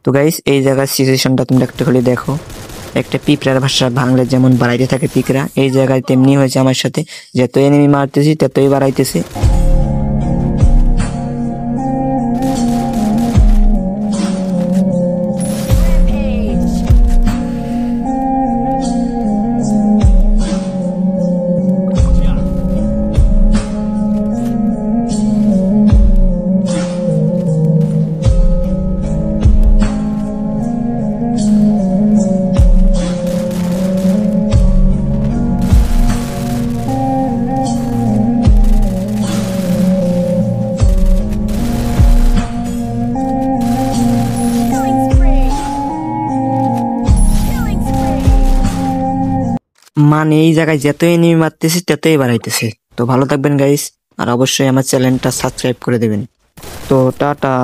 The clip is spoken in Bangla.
তো গাইস এই জায়গার সিচুয়েশনটা তোমরা একটু খালি দেখো, একটা পিঁপড়ার ভাষা ভাঙলে যেমন বাড়াইতে থাকে পিঁপড়া, এই জায়গায় তেমনি হয়েছে আমার সাথে। যত এনিমি মারতেছি ততই বাড়াইতেছে। মানে এই জায়গায় যতই এনিমি মারতেছি ততই বাড়াইতেছে। তো ভালো থাকবেন গাইস, আর অবশ্যই আমার চ্যানেলটা সাবস্ক্রাইব করে দেবেন। তো টাটা।